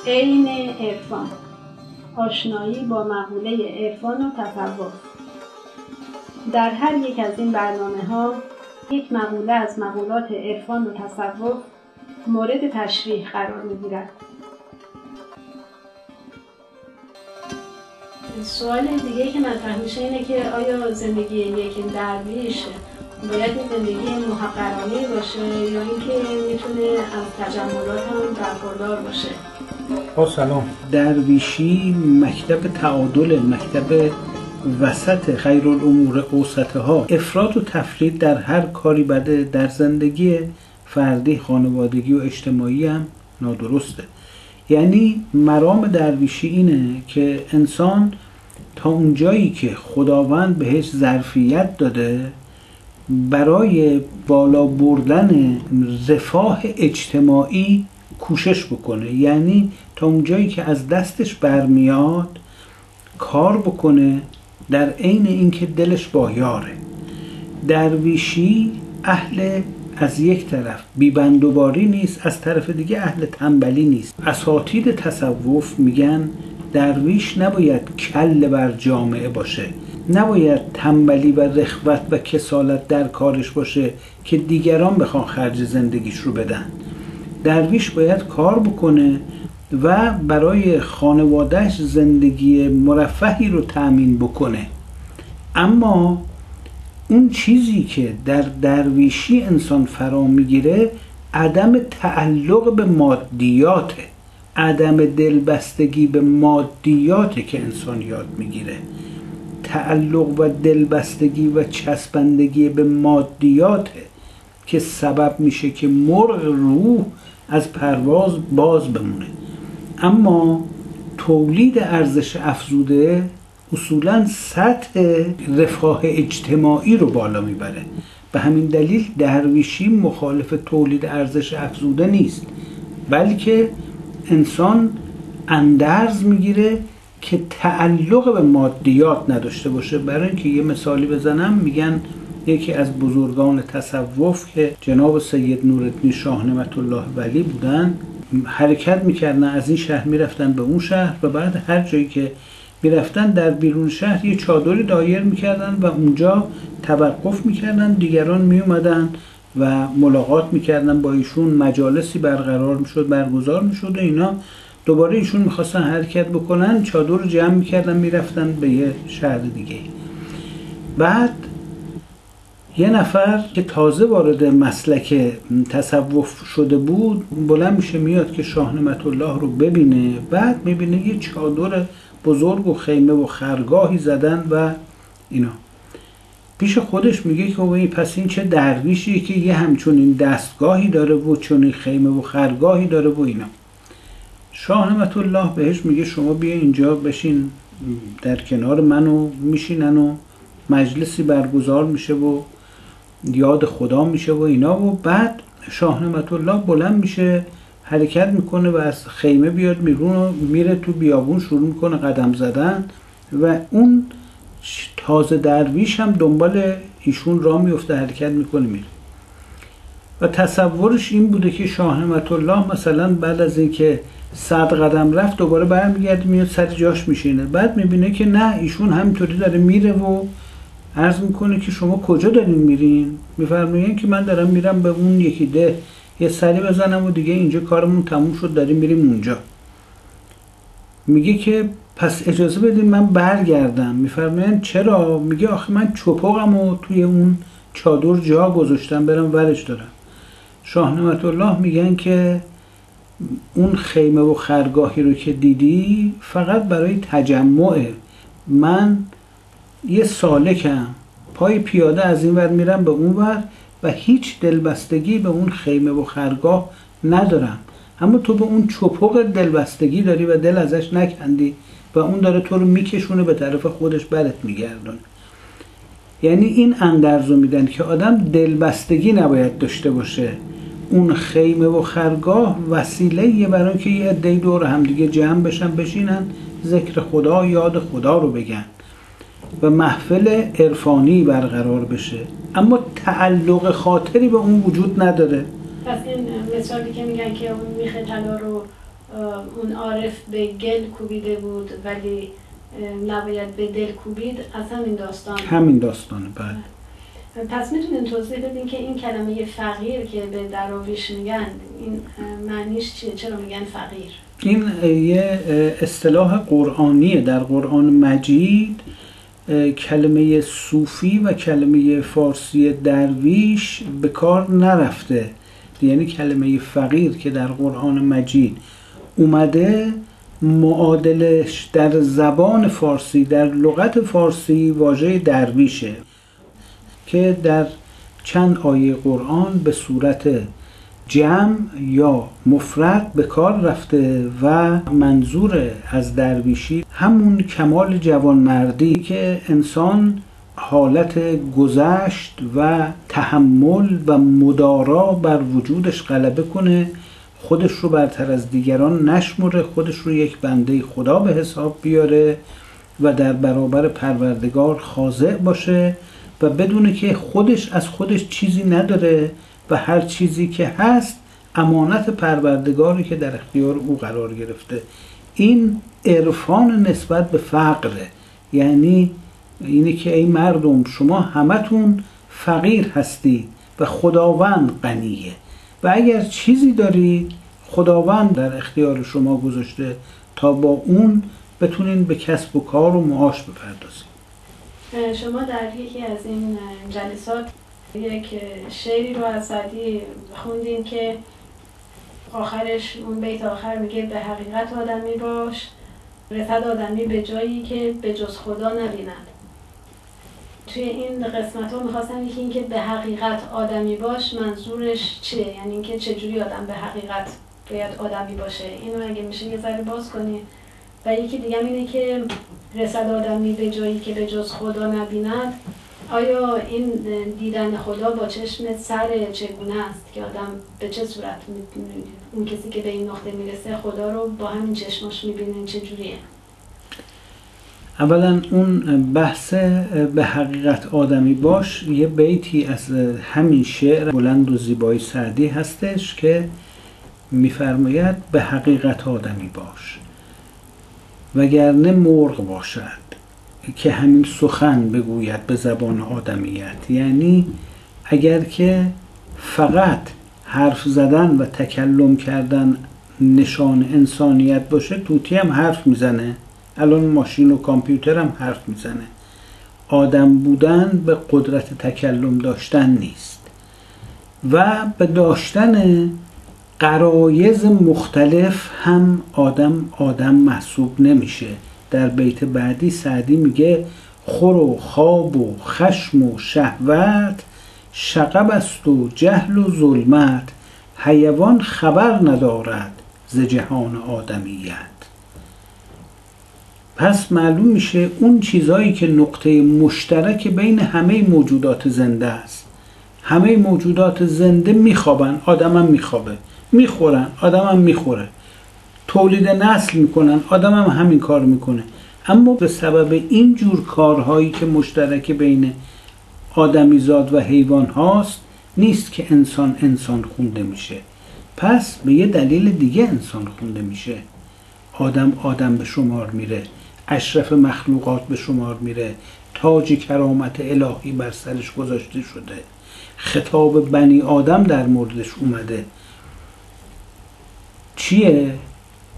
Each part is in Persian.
عین عرفان، آشنایی با مقوله عرفان و تصوف. در هر یک از این برنامه‌ها یک مقوله از مقولات عرفان و تصوف مورد تشریح قرار می‌گیرد. سوال دیگه که مطرح میشه اینه که آیا زندگی یک درویش باید زندگی محقرانه باشه یا اینکه میتونه از تجملات هم برخوردار باشه؟ سلام. درویشی مکتب تعادل، مکتب وسط، خیرالامور اوسطها. افراط و تفرید در هر کاری بده، در زندگی فردی، خانوادگی و اجتماعی هم نادرسته. یعنی مرام درویشی اینه که انسان تا اونجایی که خداوند بهش ظرفیت داده برای بالا بردن رفاه اجتماعی کوشش بکنه، یعنی تا اونجایی که از دستش برمیاد کار بکنه، در عین اینکه دلش با یاره. درویشی اهل از یک طرف بیبندوباری نیست، از طرف دیگه اهل تنبلی نیست. اساتید تصوف میگن درویش نباید کل بر جامعه باشه، نباید تنبلی و رخوت و کسالت در کارش باشه که دیگران بخوان خرج زندگیش رو بدن. درویش باید کار بکنه و برای خانوادهش زندگی مرفهی رو تأمین بکنه. اما اون چیزی که در درویشی انسان فرا میگیره عدم تعلق به مادیاته، عدم دلبستگی به مادیاته که انسان یاد میگیره. تعلق و دلبستگی و چسبندگی به مادیاته که سبب میشه که مرغ روح از پرواز باز بمونه. اما تولید ارزش افزوده اصولاً سطح رفاه اجتماعی رو بالا میبره. به همین دلیل درویشی مخالف تولید ارزش افزوده نیست، بلکه انسان اندرز میگیره که تعلق به مادیات نداشته باشه. برای اینکه یه مثالی بزنم، میگن یکی از بزرگان تصوف که جناب سید نورالدین شاه نعمت الله ولی بودن، حرکت میکردن، از این شهر میرفتن به اون شهر و بعد هر جایی که میرفتن در بیرون شهر یه چادری دایر میکردن و اونجا توقف میکردن، دیگران میومدن و ملاقات میکردن با ایشون، مجالسی برگزار میشد و اینا. دوباره ایشون میخواستن حرکت بکنن، چادر رو جمع میکردن میرفتن به یه شهر دیگه. بعد یه نفر که تازه وارد مسلک تصوف شده بود بلند میشه میاد که شاه نعمت الله رو ببینه. بعد میبینه یه چادر بزرگ و خیمه و خرگاهی زدن و اینا. پیش خودش میگه که پس این چه درویشیه که یه همچنین دستگاهی داره و چنین خیمه و خرگاهی داره و اینا. شاه نعمت الله بهش میگه شما بیا اینجا بشین در کنار منو، میشینن و مجلسی برگزار میشه و یاد خدا میشه و اینا. و بعد شاه نعمت الله بلند میشه حرکت میکنه و از خیمه بیاد بیرون و میره تو بیابون، شروع میکنه قدم زدن و اون تازه درویش هم دنبال ایشون راه میفته، حرکت میکنه میره. و تصورش این بوده که شاه نعمت الله مثلا بعد از اینکه 100 قدم رفت دوباره برمیگرده میاد سر جاش میشینه. بعد میبینه که نه، ایشون همینطوری داره میره و عرض میکنه که شما کجا دارین میرین؟ میفرمایین که من دارم میرم به اون یکی ده یه سری بزنم و دیگه اینجا کارمون تموم شد، داریم میریم اونجا. میگه که پس اجازه بدین من برگردم. میفرمایین چرا؟ میگه آخه من چپاقمو توی اون چادر جا گذاشتم، برم ورش دارم. شاه نعمت الله میگن که اون خیمه و خرگاهی رو که دیدی فقط برای تجمعه. من یه سالکم، پای پیاده از این ور میرم به اون ور و هیچ دلبستگی به اون خیمه و خرگاه ندارم. اما تو به اون چپق دلبستگی داری و دل ازش نکندی و اون داره تو رو میکشونه به طرف خودش، برت میگردونه. یعنی این اندرزو میدن که آدم دلبستگی نباید داشته باشه. اون خیمه و خرگاه وسیله برای که یه عده‌ای دور هم دیگه جمع بشن، بشینن ذکر خدا، یاد خدا رو بگن و محفل عرفانی برقرار بشه، اما تعلق خاطری به اون وجود نداره. پس این مثالی که میگن که اون میخ طلا رو اون عارف به گل کوبیده بود ولی نباید به دل کوبید، از همین داستان. همین داستانه. بله. پس میتونین توضیح بدین که این کلمه فقیر که به دراویش میگن، این معنیش چیه؟ چرا میگن فقیر؟ این یه اصطلاح قرآنیه. در قرآن مجید کلمه صوفی و کلمه فارسی درویش به کار نرفته. یعنی کلمه فقیر که در قرآن مجید اومده، معادلش در زبان فارسی، در لغت فارسی واژه درویشه که در چند آیه قرآن به صورت جمع یا مفرد به کار رفته و منظور از درویشی همون کمال جوانمردی که انسان حالت گذشت و تحمل و مدارا بر وجودش غلبه کنه، خودش رو برتر از دیگران نشمره، خودش رو یک بنده خدا به حساب بیاره و در برابر پروردگار خاضع باشه و بدونه که خودش از خودش چیزی نداره و هر چیزی که هست امانت پروردگاری که در اختیار او قرار گرفته. این عرفان نسبت به فقره، یعنی اینه که ای مردم شما همتون فقیر هستید و خداوند غنیه و اگر چیزی دارید خداوند در اختیار شما گذاشته تا با اون بتونین به کسب و کار و معاش بپردازید. شما در یکی از این جلسات یک شعری رو از سعدی خوندین که آخرش، اون بیت آخر میگه به حقیقت آدمی باش، رسد آدمی به جایی که به جز خدا نبیند. توی این قسمت ها میخواستم یکی این که به حقیقت آدمی باش منظورش چیه؟ یعنی اینکه چجوری آدم به حقیقت باید آدمی باشه؟ اینو اگه میشه یه ذره باز کنی. و یکی دیگه اینه که رسد آدمی به جایی که به جز خدا نبیند. آیا این دیدن خدا با چشم سر چگونه است که آدم به چه صورت اون کسی که به این نقطه میرسه خدا رو با همین چشماش میبینه چجوریه؟ اولا اون بحث به حقیقت آدمی باش یه بیتی از همین شعر بلند و زیبای سعدی هستش که میفرماید به حقیقت آدمی باش وگرنه مرغ باشد که همین سخن بگوید به زبان آدمیت. یعنی اگر که فقط حرف زدن و تکلم کردن نشان انسانیت باشه، طوطی هم حرف میزنه، الان ماشین و کامپیوتر هم حرف میزنه. آدم بودن به قدرت تکلم داشتن نیست و به داشتن غرایز مختلف هم آدم محسوب نمیشه. در بیت بعدی سعدی میگه خور و خواب و خشم و شهوت، شغب است و جهل و ظلمت، حیوان خبر ندارد ز جهان آدمیت. پس معلوم میشه اون چیزایی که نقطه مشترک بین همه موجودات زنده است. همه موجودات زنده میخوابن، آدم هم میخوابه، میخورن، آدم هم میخوره، تولید نسل میکنن، آدم هم همین کار میکنه. اما به سبب این جور کارهایی که مشترک بین آدمیزاد و حیوان هاست نیست که انسان خونده میشه. پس به یه دلیل دیگه انسان خونده میشه. آدم به شمار میره، اشرف مخلوقات به شمار میره، تاج کرامت الهی بر سرش گذاشته شده، خطاب بنی آدم در موردش اومده. چیه؟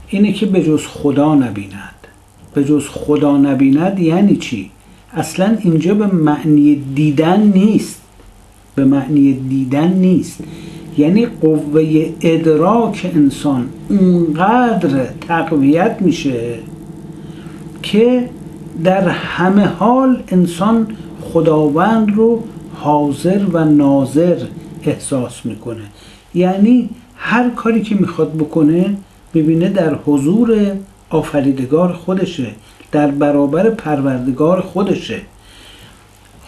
اینه که به جز خدا نبیند. به جز خدا نبیند یعنی چی؟ اصلا اینجا به معنی دیدن نیست. به معنی دیدن نیست، یعنی قوه ادراک انسان اونقدر تقویت میشه که در همه حال انسان خداوند رو حاضر و ناظر احساس میکنه. یعنی هر کاری که میخواد بکنه ببینه در حضور آفریدگار خودشه، در برابر پروردگار خودشه،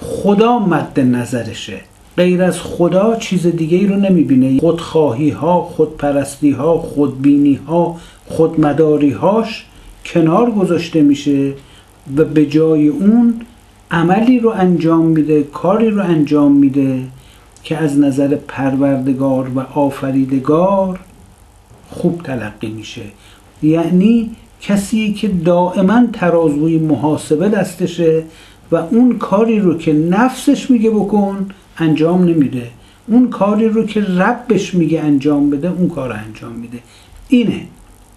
خدا مد نظرشه. غیر از خدا چیز دیگه ای رو نمیبینه. خودخواهی ها، خودپرستی ها، خودبینی ها، خودمداری هاش کنار گذاشته میشه و به جای اون عملی رو انجام میده، کاری رو انجام میده که از نظر پروردگار و آفریدگار خوب تلقی میشه. یعنی کسی که دائما ترازوی محاسبه دستشه و اون کاری رو که نفسش میگه بکن انجام نمیده، اون کاری رو که ربش میگه انجام بده اون کار انجام میده. اینه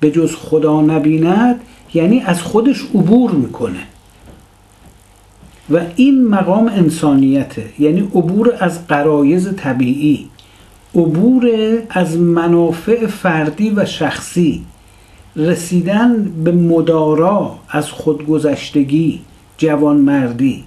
به جز خدا نبیند، یعنی از خودش عبور میکنه و این مقام انسانیته، یعنی عبور از غرایز طبیعی، عبور از منافع فردی و شخصی، رسیدن به مدارا از خودگذشتگی، جوانمردی.